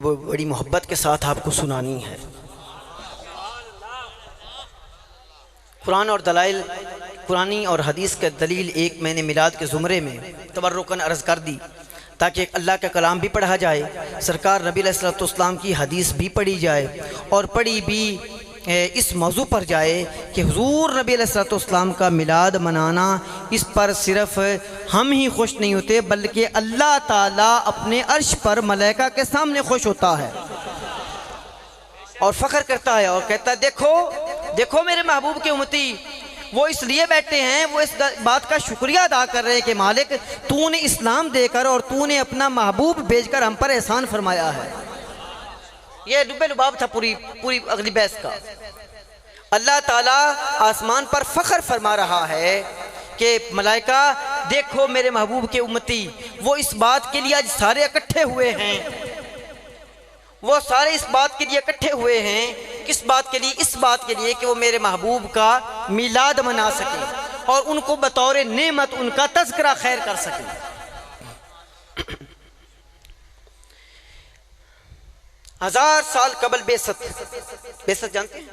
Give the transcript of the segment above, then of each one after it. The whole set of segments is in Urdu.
وہ بڑی محبت کے ساتھ آپ کو سنانی ہے۔ قرآن اور دلائل، قرآنی اور حدیث کا دلیل ایک میں نے میلاد کے زمرے میں تبرکاً عرض کر دی تاکہ اللہ کا کلام بھی پڑھا جائے، سرکار نبی علیہ السلام کی حدیث بھی پڑھی جائے اور پڑھی بھی اس موضوع پر جائے کہ حضور نبی علیہ السلام کا میلاد منانا، اس پر صرف ہم ہی خوش نہیں ہوتے بلکہ اللہ تعالیٰ اپنے عرش پر ملائکہ کے سامنے خوش ہوتا ہے اور فخر کرتا ہے اور کہتا ہے دیکھو میرے محبوب کے امتی، وہ اس لیے بیٹھے ہیں، وہ اس بات کا شکریہ ادا کر رہے ہیں کہ مالک تو نے اسلام دے کر اور تو نے اپنا محبوب بھیج کر ہم پر احسان فرمایا ہے۔ یہ لب لباب تھا پوری اگلی بحث کا۔ اللہ تعالیٰ آسمان پر فخر فرما رہا ہے کہ ملائکہ دیکھو میرے محبوب کے امتی، وہ اس بات کے لیے آج سارے اکٹھے ہوئے ہیں، وہ سارے اس بات کے لیے اکٹھے ہوئے ہیں، کس بات کے لیے؟ اس بات کے لیے کہ وہ میرے محبوب کا میلاد منا سکیں اور ان کو بطور نعمت ان کا تذکرہ خیر کر سکیں۔ 1000 سال قبل بعثت جانتے ہیں؟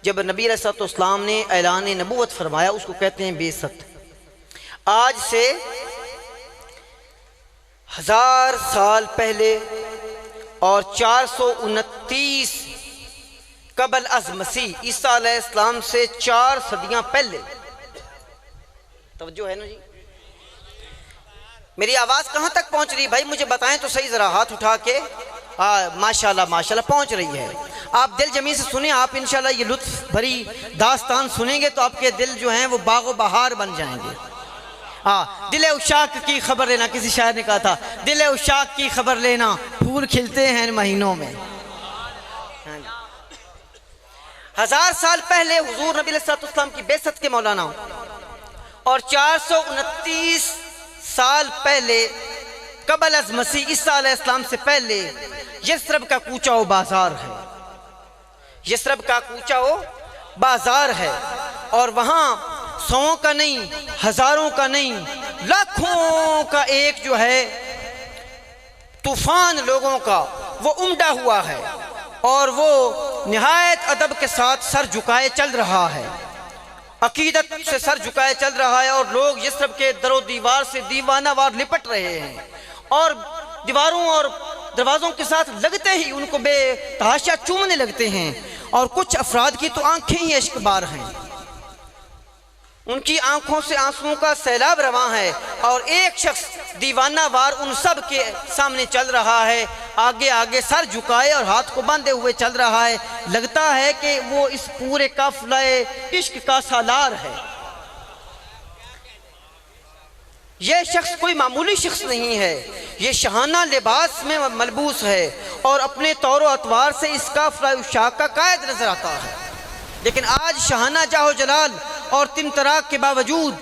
جب نبی علیہ السلام نے اعلان نبوت فرمایا، اس کو کہتے ہیں بعثت۔ آج سے 1000 سال پہلے اور 429 قبل از مسیح، عیسیٰ علیہ السلام سے 4 صدیاں پہلے، توجہ ہے نا جی؟ میری آواز کہاں تک پہنچ رہی بھائی؟ مجھے بتائیں تو صحیح، ذرا ہاتھ اٹھا کے۔ ماشاءاللہ ماشاءاللہ پہنچ رہی ہے۔ آپ دل جمی سے سنیں، آپ انشاءاللہ یہ لطف بھری داستان سنیں گے تو آپ کے دل جو ہیں وہ باغ و بہار بن جائیں گے۔ دل عشاق کی خبر لینا، کسی شاعر نے کہا تھا دل عشاق کی خبر لینا، پھول کھلتے ہیں ان مہینوں میں۔ 1000 سال پہلے حضور نبی علیہ السلام کی بعثت کے مولانا، اور 429 سال پہلے قبل از مسیح عیسیٰ علیہ السلام سے پہلے یثرب کا کوچہ و بازار ہے۔ یثرب کا کوچہ و بازار ہے اور وہاں 100 کا نہیں، ہزاروں کا نہیں، لاکھوں کا ایک جو ہے طوفان لوگوں کا وہ امڈا ہوا ہے اور وہ نہایت ادب کے ساتھ سر جھکائے چل رہا ہے، عقیدت سے سر جھکائے چل رہا ہے، اور لوگ یثرب کے در و دیوار سے دیوانہ وار لپٹ رہے ہیں اور دیواروں اور دروازوں کے ساتھ لگتے ہی ان کو بے تحاشا چومنے لگتے ہیں، اور کچھ افراد کی تو آنکھیں ہی اشک بار ہیں، ان کی آنکھوں سے آنسوؤں کا سیلاب رواں ہے، اور ایک شخص دیوانہ وار ان سب کے سامنے چل رہا ہے، آگے آگے سر جھکائے اور ہاتھ کو باندھے ہوئے چل رہا ہے، لگتا ہے کہ وہ اس پورے قافلہ عشق کا سالار ہے۔ یہ شخص کوئی معمولی شخص نہیں ہے، یہ شاہانہ لباس میں ملبوس ہے اور اپنے طور و اطوار سے اس قافلہ عشاق کا قائد نظر آتا ہے، لیکن آج شاہانہ جاہ و جلال اور طمطراق کے باوجود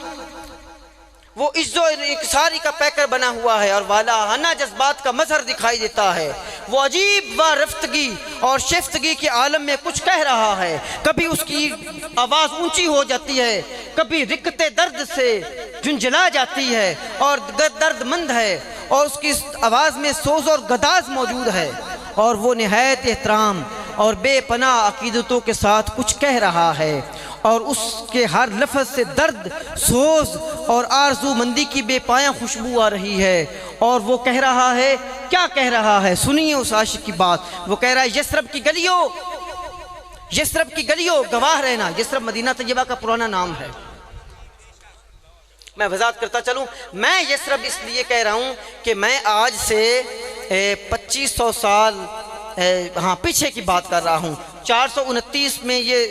وہ عز و انکساری کا پیکر بنا ہوا ہے اور والہانہ جذبات کا مظہر دکھائی دیتا ہے۔ وہ عجیب و رفتگی اور شیفتگی کے عالم میں کچھ کہہ رہا ہے، کبھی اس کی آواز اونچی ہو جاتی ہے، کبھی رکت درد سے جھنجھلا جاتی ہے اور درد مند ہے، اور اس کی آواز میں سوز اور گداز موجود ہے، اور وہ نہایت احترام اور بے پناہ عقیدتوں کے ساتھ کچھ کہہ رہا ہے، اور اس کے ہر لفظ سے درد، سوز اور آرزو مندی کی بے پایاں خوشبو آ رہی ہے، اور وہ کہہ رہا ہے، کیا کہہ رہا ہے؟ سنیے اس عاشق کی بات۔ وہ کہہ رہا ہے، یثرب کی گلیوں گواہ رہنا۔ یثرب مدینہ طیبہ کا پرانا نام ہے۔ میں وضاحت کرتا چلوں، میں یثرب اس لیے کہہ رہا ہوں کہ میں آج سے 2500 سال پیچھے کی بات کر رہا ہوں۔ 429 میں یہ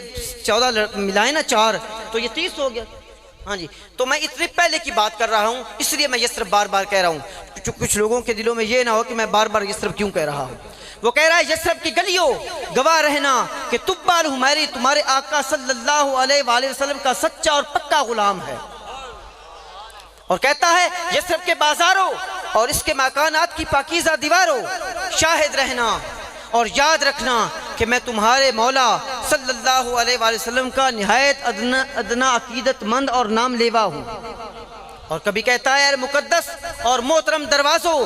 14 ملائے نا 4 تو یہ 30 ہو گیا، ہاں جی، تو میں اتنے پہلے کی بات کر رہا ہوں، اس لیے میں یثرب بار بار کہہ رہا ہوں، کچھ لوگوں کے دلوں میں یہ نہ ہو کہ میں بار بار یثرب کیوں کہہ رہا ہوں۔ وہ کہہ رہا ہے، یثرب کی گلیوں گواہ رہنا کہ طبیٰ الحمیری تمہارے آقا صلی اللہ علیہ وآلہ وسلم کا سچا اور پکا غلام ہے، اور کہتا ہے یثرب کے بازاروں اور اس کے مکانات کی پاکیزہ دیواروں شاہد رہنا اور یاد رکھنا کہ میں تمہارے مولا صلی اللہ علیہ وآلہ وسلم کا نہایت ادنا عقیدت مند اور نام لیوا ہوں۔ اور کبھی کہتا ہے، اے مقدس اور محترم دروازوں،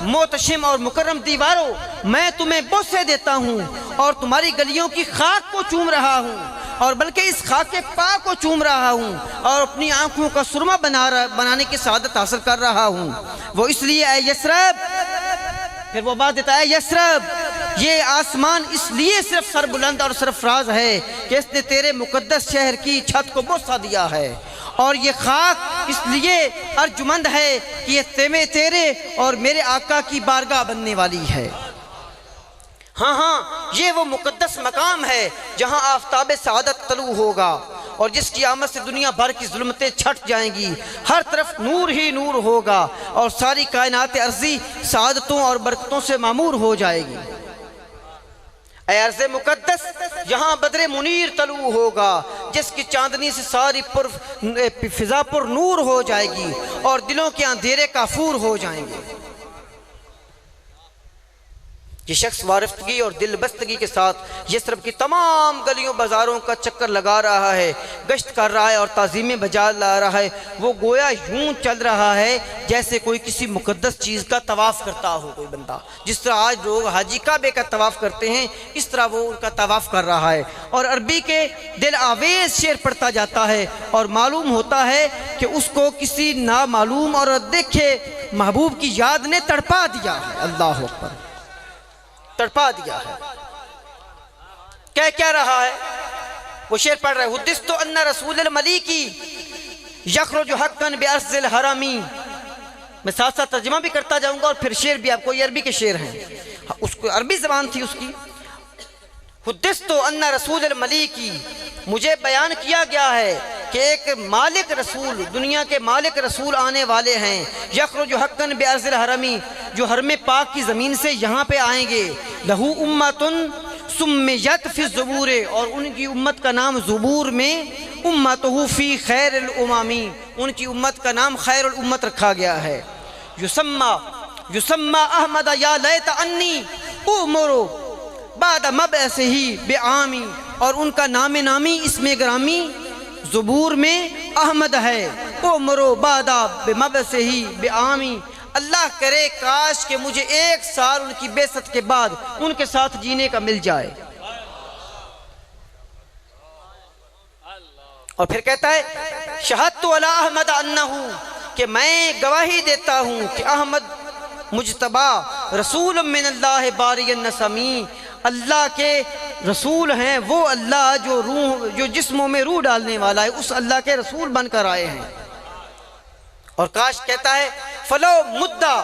محتشم اور مکرم دیواروں، میں تمہیں بوسے دیتا ہوں اور تمہاری گلیوں کی خاک کو چوم رہا ہوں، اور بلکہ اس خاک پاک کو چوم رہا ہوں اور اپنی آنکھوں کا سرما بنانے کی سعادت حاصل کر رہا ہوں۔ وہ اس لیے اے یثرب، پھر وہ بات دیتا ہے یثرب، یہ آسمان اس لیے صرف سربلند اور سرفراز ہے کہ اس نے تیرے مقدس شہر کی چھت کو بوسہ دیا ہے، اور یہ خاک اس لیے ارجمند ہے کہ یہ خیمے تیرے اور میرے آقا کی بارگاہ بننے والی ہے۔ ہاں یہ وہ مقدس مقام ہے جہاں آفتاب سعادت طلوع ہوگا اور جس کی آمد سے دنیا بھر کی ظلمتیں چھٹ جائیں گی، ہر طرف نور ہی نور ہوگا اور ساری کائنات ارضی سعادتوں اور برکتوں سے معمور ہو جائے گی۔ اے ارض مقدس، یہاں بدر منیر طلوع ہوگا جس کی چاندنی سے ساری فضا پر نور ہو جائے گی اور دلوں کے اندھیرے کافور ہو جائیں گے۔ یہ شخص وارفتگی اور دل بستگی کے ساتھ یثرب کی تمام گلیوں بازاروں کا چکر لگا رہا ہے، گشت کر رہا ہے اور تعظیمیں بجا لا رہا ہے۔ وہ گویا یوں چل رہا ہے جیسے کوئی کسی مقدس چیز کا طواف کرتا ہو کوئی بندہ، جس طرح آج لوگ حاجی کعبے کا طواف کرتے ہیں، اس طرح وہ ان کا طواف کر رہا ہے، اور عربی کے دل آویز شعر پڑھتا جاتا ہے، اور معلوم ہوتا ہے کہ اس کو کسی نامعلوم اور دیکھے محبوب کی یاد نے تڑپا دیا ہے۔ اللہ اکبر، تڑپا دیا ہے۔ کیا رہا ہے؟ وہ شعر پڑھ رہے حدثت ان رسول الملیکی یخرج حقا بارض الحرامی۔ میں ساتھ ساتھ ترجمہ بھی کرتا جاؤں گا اور پھر شعر بھی، آپ کو یہ عربی کے شعر ہیں، اس کو عربی زبان تھی اس کی۔ حدثت ان رسول الملیکی، مجھے بیان کیا گیا ہے کہ ایک مالک رسول، دنیا کے مالک رسول آنے والے ہیں، یخرج حقا بارض الحرمی، جو حرم پاک کی زمین سے یہاں پہ آئیں گے، لہو امتن سمیت فی الزبور، اور ان کی امت کا نام زبور میں امتہ فی خیر الاممی، ان کی امت کا نام خیر الامت رکھا گیا ہے۔ یسمى احمد یا لیت انی امرو بعد مبعثہ بعامی، اور ان کا نام نامی اسم گرامی زبور میں احمد ہے، امرو بعد بمبعثہ بعامی، اللہ کرے کاش کہ مجھے 1 سال ان کی بعثت کے بعد ان کے ساتھ جینے کا مل جائے۔ اور پھر کہتا ہے شہدت علی احمد انہ، کہ میں گواہی دیتا ہوں کہ احمد مجتبی رسول من اللہ باری النسمی، اللہ کے رسول ہیں، وہ اللہ جو جسموں میں روح ڈالنے والا ہے، اس اللہ کے رسول بن کر آئے ہیں۔ اور کاش کہتا ہے فلو مدّا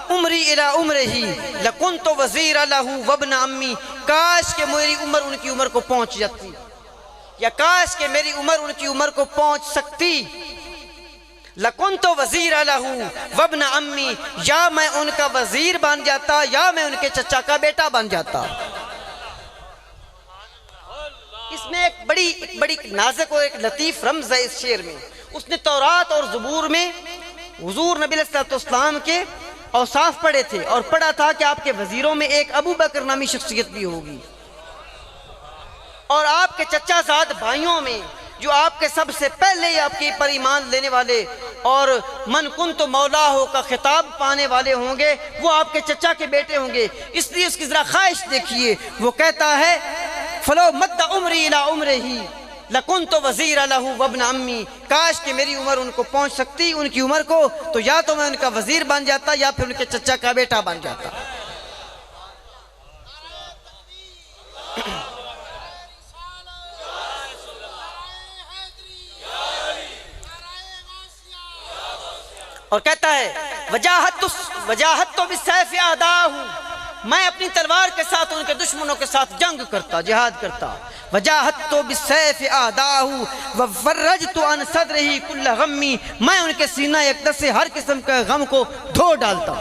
عمری الی عمرہ لکنت وزیر لہ وابن امی، کاش کہ میری عمر ان کی عمر کو پہنچ جاتی، یا کاش کہ میری عمر ان کی عمر کو پہنچ سکتی، لکنت وزیر لہ وابن امی، یا میں ان کا وزیر بن جاتا یا میں ان کے چچا کا بیٹا بن جاتا۔ اس میں ایک بڑی نازک اور ایک لطیف رمز ہے اس شعر میں۔ اس نے تورات اور زبور میں حضور نبی علیہ السلام کے اوصاف پڑھے تھے، اور پڑھا تھا کہ آپ کے وزیروں میں ایک ابو بکر نامی شخصیت بھی ہوگی، اور آپ کے چچا زاد بھائیوں میں جو آپ کے سب سے پہلے آپ کے پر ایمان لینے والے اور من کنت مولا ہو کا خطاب پانے والے ہوں گے، وہ آپ کے چچا کے بیٹے ہوں گے۔ اس لیے اس کی ذرا خواہش دیکھیے، وہ کہتا ہے فلو مد عمری الی عمرہ لکنت وزیر لہ وابن امی، کاش کہ میری عمر ان کو پہنچ سکتی، ان کی عمر کو، تو یا تو میں ان کا وزیر بن جاتا یا پھر ان کے چچا کا بیٹا بن جاتا۔ اور کہتا ہے وجاہدت بالسیف اعداہ، میں اپنی تلوار کے ساتھ ان کے دشمنوں کے ساتھ جنگ کرتا، جہاد کرتا۔ وجاہدت بالسیف اعداہ وفرجت عن صدرہ کل غمی، میں ان کے سینہ اقدس سے ہر قسم کے غم کو دھو ڈالتا۔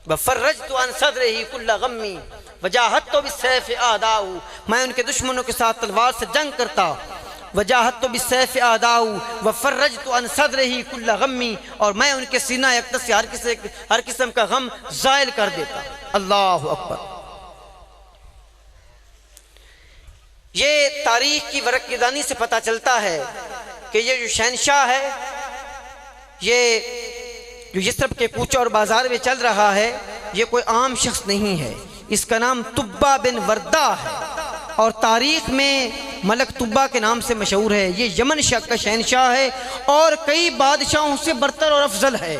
وفرجت عن صدرہ کل غمی وجاہدت بالسیف اعداہ، میں ان کے دشمنوں کے ساتھ تلوار سے جنگ کرتا۔ وجاہدت بالسیف اعداہ وفرجت عن صدرہ کل غمی، اور میں ان کے سینہ اقدس سے ہر قسم کا غم زائل کر دیتا۔ اللہ اکبر۔ یہ تاریخ کی ورقیدانی سے پتہ چلتا ہے کہ یہ جو شہنشاہ ہے، یہ جو یثرب کے کوچہ اور بازار میں چل رہا ہے یہ کوئی عام شخص نہیں ہے، اس کا نام طبہ بن وردہ ہے اور تاریخ میں ملک طبہ کے نام سے مشہور ہے۔ یہ یمن کا شہنشاہ ہے اور کئی بادشاہوں سے برتر اور افضل ہے۔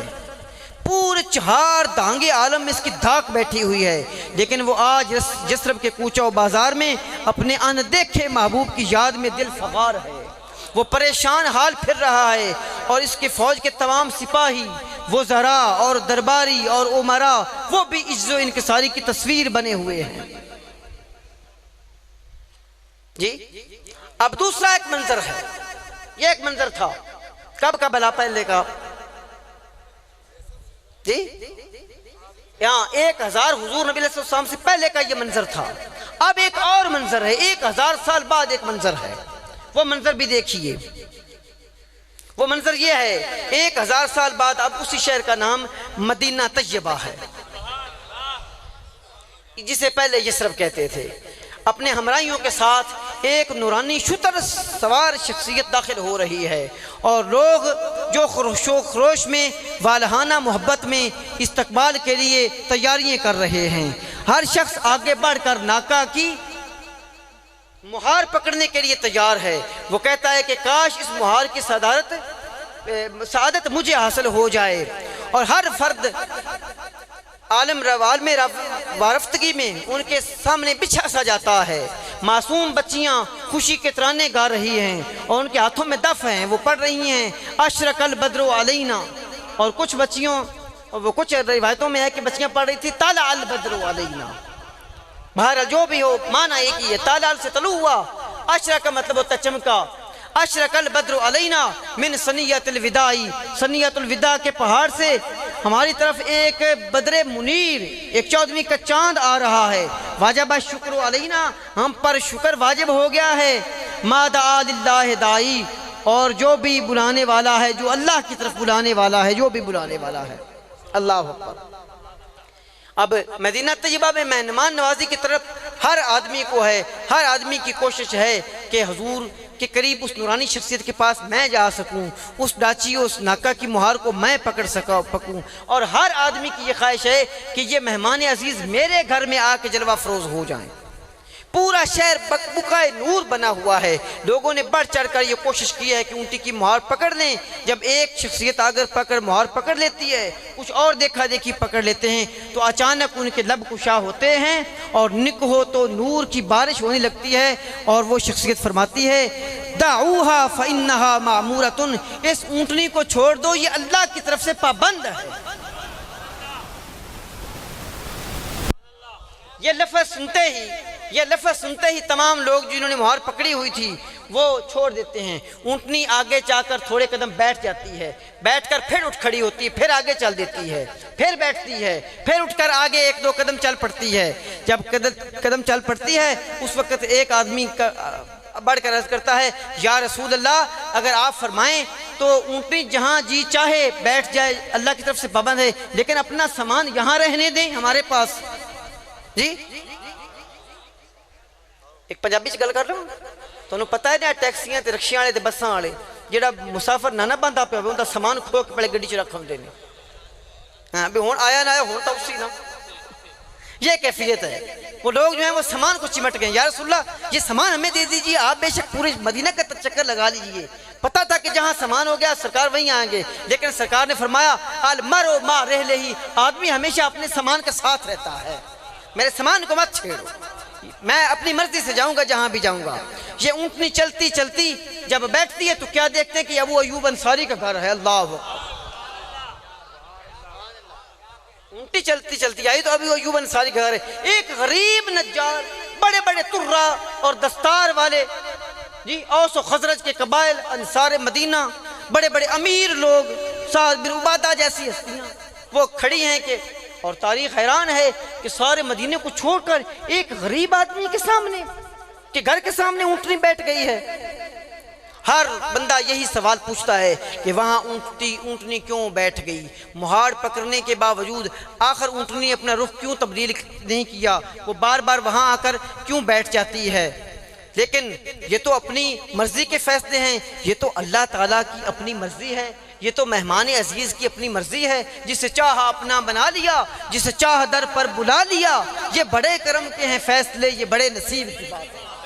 پورے 4 دھانگے عالم میں اس کی دھاک بیٹھی ہوئی ہے، لیکن وہ آج یثرب کے کوچہ و بازار میں اپنے اندیکھے محبوب کی یاد میں دل فغار ہے۔ وہ پریشان حال پھر رہا ہے اور اس کی فوج کے تمام سپاہی، وزراء اور درباری اور امراء، وہ بھی عجز و انکساری کی تصویر بنے ہوئے ہیں۔ جی اب دوسرا ایک منظر ہے، یہ ایک منظر تھا کب کا بلا پہلے کا؟ جی یہاں 1000 حضور نبی علیہ السلام سے پہلے کا یہ منظر تھا۔ اب ایک اور منظر ہے، 1000 سال بعد ایک منظر ہے، وہ منظر بھی دیکھیے۔ وہ منظر یہ ہے 1000 سال بعد اب اسی شہر کا نام مدینہ طیبہ ہے، جسے پہلے یثرب کہتے تھے۔ اپنے ہمراہیوں کے ساتھ ایک نورانی شتر سوار شخصیت داخل ہو رہی ہے اور لوگ جو خروش میں والہانہ محبت میں استقبال کے لیے تیاریاں کر رہے ہیں۔ ہر شخص آگے بڑھ کر ناکہ کی مہار پکڑنے کے لیے تیار ہے۔ وہ کہتا ہے کہ کاش اس مہار کی سعادت مجھے حاصل ہو جائے، اور ہر فرد عالم وارفتگی میں ان کے سامنے بچھا سا جاتا ہے۔ معصوم بچیاں خوشی کے ترانے گا رہی ہیں اور ان کے ہاتھوں میں دف ہیں، وہ پڑھ رہی ہیں اشرق البدر علینا، اور کچھ روایتوں میں ہے کہ بچیاں پڑھ رہی تھی طلع البدر علینا۔ بہرحال جو بھی ہو معنی ایک ہی ہے، طلع سے طلوع ہوا، اشرق کا مطلب ہوتا ہے چمکا۔ اشرق البدر علینا من ثنیۃ الوداع، ثنیۃ الوداع کے پہاڑ سے ہماری طرف ایک بدر منیر، ایک 14ویں کا چاند آ رہا ہے۔ واجب الشکر علینا، ہم پر شکر واجب ہو گیا ہے۔ ما دعا للہ داعی، اور جو بھی بلانے والا ہے، جو اللہ کی طرف بلانے والا ہے، جو بھی بلانے والا ہے۔ اللہ اکبر۔ اب مدینہ طیبہ میں مہمان نوازی کی طرف ہر آدمی کو ہے، ہر آدمی کی کوشش ہے کہ حضور کے قریب اس نورانی شخصیت کے پاس میں جا سکوں، اس ڈاچی اس ناکہ کی مہار کو میں پکڑ سکوں، اور ہر آدمی کی یہ خواہش ہے کہ یہ مہمان عزیز میرے گھر میں آ کے جلوہ افروز ہو جائیں۔ پورا شہر بکبکائے نور بنا ہوا ہے۔ لوگوں نے بڑھ چڑھ کر یہ کوشش کی ہے کہ اونٹی کی مہار پکڑ لیں۔ جب ایک شخصیت اگر مہار پکڑ لیتی ہے، کچھ اور دیکھا دیکھی پکڑ لیتے ہیں، تو اچانک ان کے لب کشا ہوتے ہیں اور نگہو تو نور کی بارش ہونے لگتی ہے، اور وہ شخصیت فرماتی ہے دعوہا فإنہا معمورۃ، اس اونٹنی کو چھوڑ دو، یہ اللہ کی طرف سے پابند ہے۔ یہ لفظ سنتے ہی تمام لوگ جنہوں نے مہار پکڑی ہوئی تھی وہ چھوڑ دیتے ہیں۔ اونٹنی آگے جا کر تھوڑے قدم بیٹھ جاتی ہے، بیٹھ کر پھر اٹھ کھڑی ہوتی ہے، پھر آگے چل دیتی ہے، پھر بیٹھتی ہے، پھر اٹھ کر آگے 1-2 قدم چل پڑتی ہے۔ جب قدم چل پڑتی ہے اس وقت ایک آدمی بڑھ کر عرض کرتا ہے یا رسول اللہ، اگر آپ فرمائیں تو اونٹنی جہاں جی چاہے بیٹھ جائے، اللہ کی طرف سے پابند ہے، لیکن اپنا سامان یہاں رہنے دیں ہمارے پاس۔ جی ایک پنجابی گل کر لوں، تمہیں پتہ ہے نا ٹیکسیاں تے رکشیاں والے تے بساں والے جڑا مسافر نہ بندہ پیا ہوے اوندا سامان کھو کے پہلے گڈی چ رکھ ہوندے نے۔ ہاں بھی ہن آیا نہ آیا ہن تو اسی نا، یہ کیفیت ہے۔ وہ لوگ جو ہیں وہ سامان کو چمٹ گئے، یا رسول اللہ یہ سامان ہمیں دے دیجیے، آپ بے شک پورے مدینہ کا چکر لگا لیجیے۔ پتہ تھا کہ جہاں سامان ہو گیا سرکار وہیں آئیں گے، لیکن سرکار نے فرمایا المرء مع رحلہ، آدمی ہمیشہ اپنے سامان کے ساتھ رہتا ہے، میرے سامان کو مت چھیڑو، میں اپنی مرضی سے جاؤں گا جہاں بھی جاؤں گا۔ یہ اونٹنی چلتی چلتی جب بیٹھتی ہے تو کیا دیکھتے ہیں کہ ابو ایوب انصاری کا گھر ہے۔ اللہ اونٹی چلتی چلتی آئی تو ابو ایوب انصاری کا گھر ہے۔ ایک غریب نجار، بڑے بڑے ترہ اور دستار والے، جی اوس و خزرج کے قبائل، انصار مدینہ، بڑے بڑے امیر لوگ، سعد بن عبادہ جیسی ہستیاں وہ کھڑی ہیں کہ، اور تاریخ حیران ہے کہ سارے مدینے کو چھوڑ کر ایک غریب آدمی کے سامنے، کہ گھر کے سامنے اونٹنی بیٹھ گئی ہے۔ ہر بندہ یہی سوال پوچھتا ہے کہ وہاں اونٹنی کیوں بیٹھ گئی؟ مہار پکڑنے کے باوجود آخر اونٹنی اپنا رخ کیوں تبدیل نہیں کیا؟ وہ بار بار وہاں آ کر کیوں بیٹھ جاتی ہے؟ لیکن یہ تو اپنی مرضی کے فیصلے ہیں، یہ تو اللہ تعالیٰ کی اپنی مرضی ہے۔ یہ تو مہمان عزیز کی اپنی مرضی ہے، جسے چاہا اپنا بنا لیا، جسے چاہ در پر بلا لیا۔ یہ بڑے کرم کے ہیں فیصلے، یہ بڑے نصیب کی بات ہے۔